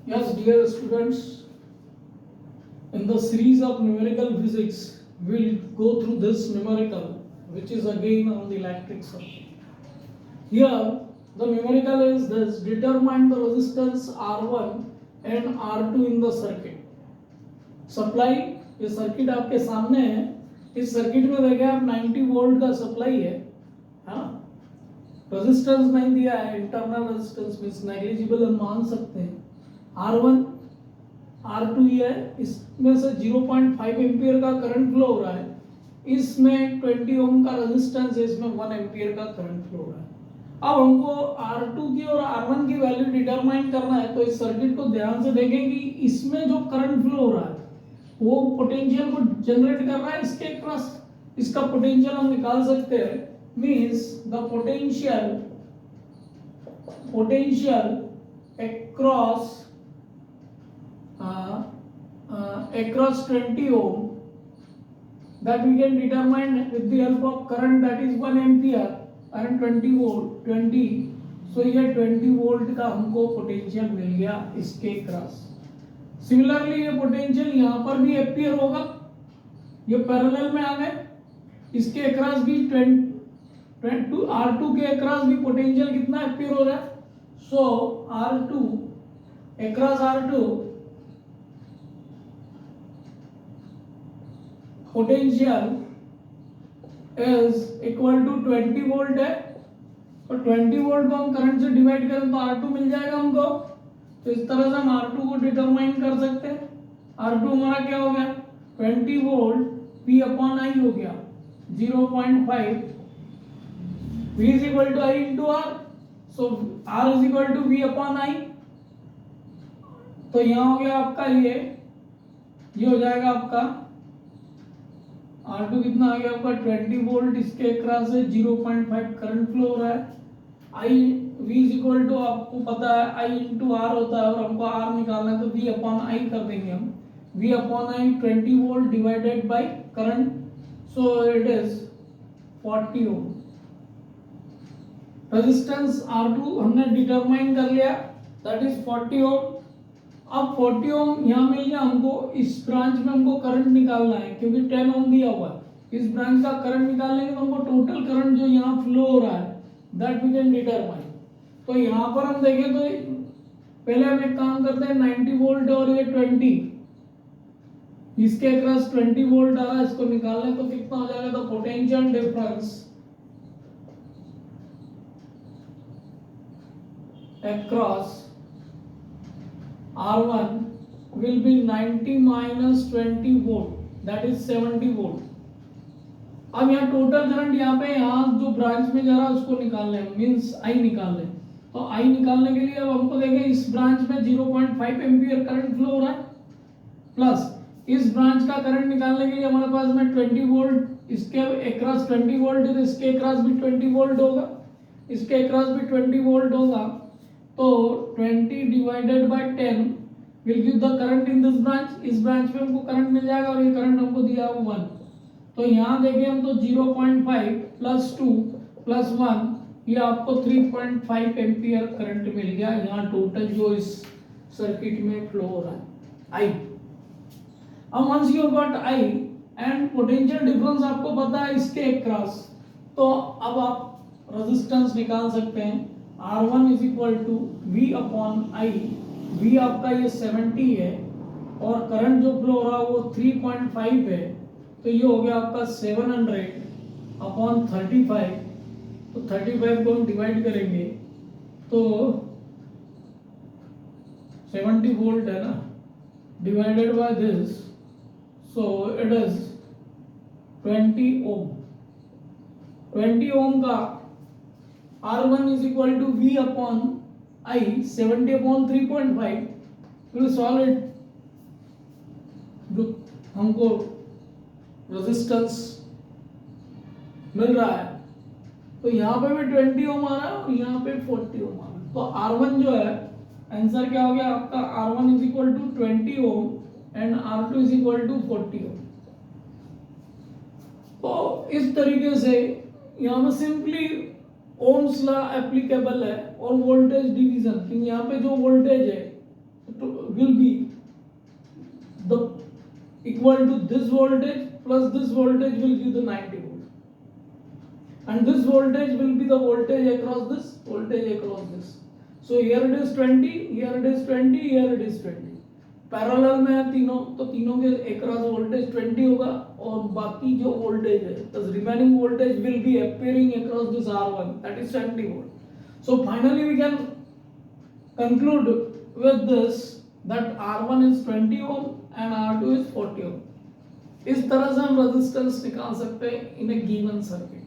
Yes, dear students, in the series of numerical physics, we'll go through this numerical, which is again on the electric circuit. Here, the numerical is this: determine the resistance R1 and R2 in the circuit. Supply, ये circuit आपके सामने है. इस circuit में देखिए आप 90 volt का supply है, हाँ. रेजिस्टेंस नहीं दिया है, इंटरनल रेजिस्टेंस मींस नेग्लिजिबल हम मान सकते हैं. R1 R2 ये है, इसमें से 0.5 एम्पियर का करंट फ्लो हो रहा है. इसमें 20 ओम का रेजिस्टेंस है, इसमें 1 एम्पियर का करंट फ्लो हो रहा है. अब हमको R2 की और R1 की वैल्यू डिटरमाइन करना है. तो इस सर्किट को ध्यान से देखें कि इसमें जो करंट फ्लो हो रहा है वो पोटेंशियल को जनरेट कर रहा है इसके क्रॉस. इसका पोटेंशियल हम निकाल सकते हैं, means the potential across 20 ohm that we can determine with the help of current, that is 1 ampere and 20 volt 20. so ये 20 वोल्ट का हमको पोटेंशियल मिल गया इसके क्रॉस. सिमिलरली ये पोटेंशियल यहाँ पर भी एम्पियर होगा, ये पैरेलल में आ गए. इसके अक्रॉस भी R2 के अक्रॉस भी पोटेंशियल कितना एम्पियर हो रहा है. So R2 across R2 potential is equal to 20 volt है. और 20 वोल्ट को हम करंट से डिवाइड करें तो R2 मिल जाएगा हमको. तो इस तरह से हम R2 को डिटरमाइन कर सकते हैं. R2 हमारा क्या हो गया, 20 वोल्ट P अपॉन I हो गया 0.5. V is equal to I into R. So R is equal to V upon I. तो यहाँ हो गया आपका ये हो जाएगा आपका R2 कितना आ गया आपका 20 वोल्ट. इसके अक्रॉस से 0.5 करंट फ्लो हो रहा है. I V is equal to आपको पता है I इंटू R होता है, और हमको R निकालना है तो V अपॉन I कर देंगे हम. V upon I 20 volt divided by current, so it is 40 ohm. Resistance R2 हमने डिटरमाइन कर लिया, दैट इज 40 ओम. अब 40 ओम यहाँ मिल गया हमको. इस ब्रांच में हमको करंट निकालना है क्योंकि 10 ओम दिया हुआ है. इस ब्रांच का करंट निकालने के तो हमको टोटल करंट जो यहाँ फ्लो हो रहा है दैट वी कैन डिटरमाइन. तो यहाँ पर हम देखें तो पहले हम एक काम करते हैं, 90 वोल्ट और ये 20, इसके अक्रॉस 20 वोल्ट आ रहा है. इसको निकालने तो कितना हो जाएगा, तो potential difference across R1 will be 90 minus 20 volt, that is 70 volt. अब यहाँ टोटल करंट यहाँ जो ब्रांच में जा रहा है उसको निकालना है, मींस I निकालना है. तो I निकालने के लिए अब हमको देखें इस ब्रांच में 0.5 एम्पियर करंट फ्लो हो रहा है, प्लस इस ब्रांच का करंट निकालने के लिए हमारे पास में 20 वोल्ट, इसके अक्रॉस 20 वोल्ट है तो इसके अक्रॉस भी 20 वोल्ट होगा, इसके अक्रॉस भी 20 वोल्ट होगा. तो 20 divided by 10 will give the current in this branch. इस ब्रांच में हमको करंट मिल जाएगा और ये करंट हमको दिया हुआ 1. तो यहाँ देखें हम तो 0.5 प्लस 2 प्लस 1, ये आपको 3.5 एम्पियर करंट मिल गया यहाँ टोटल जो इस सर्किट में फ्लो हो रहा है I. अब once you got I and potential difference आपको पता है इसके अक्रॉस, तो अब आप रेजिस्टेंस निकाल सकते हैं. R1 is equal to V upon I. V आपका ये 70 है और करंट जो फ्लो हो रहा है वो 3.5 है. तो ये हो गया आपका 700 अपॉन 35. तो 35 को हम डिवाइड करेंगे तो 70 वोल्ट है ना, divided by this, so it is 20 ओम. 20 ओम का R1 is equal to V upon I, 70 upon 3.5. we'll solve it. जो हमको रेजिस्टेंस मिल रहा है तो यहाँ पे भी 20 ओम आ रहा है और यहाँ पे 40 ओम आ रहा है. तो R1 जो है आंसर क्या हो गया आपका, R1 is equal to 20 ohm and R2 is equal to 40 ओम. तो इस तरीके से यहाँ पे सिंपली ओम्स लॉ एप्लीकेबल है और वोल्टेज डिवीजन, क्योंकि यहाँ पे जो वोल्टेज है will be the equal to this voltage plus this voltage will give the 90 volt, and this voltage will be the voltage across this. So here it is 20, here it is 20, here it is 20. Parallel में है तीनों, तो तीनों के across voltage 20 होगा, और बाकी जो वोल्टेज है the remaining voltage will be appearing across this R1, that is 70 volt. So finally we can conclude with this that R1 is 20 ohm and R2 is 40 ohm. इस तरह से हम रेजिस्टेंस निकाल सकते हैं इन ए गिवन सर्किट.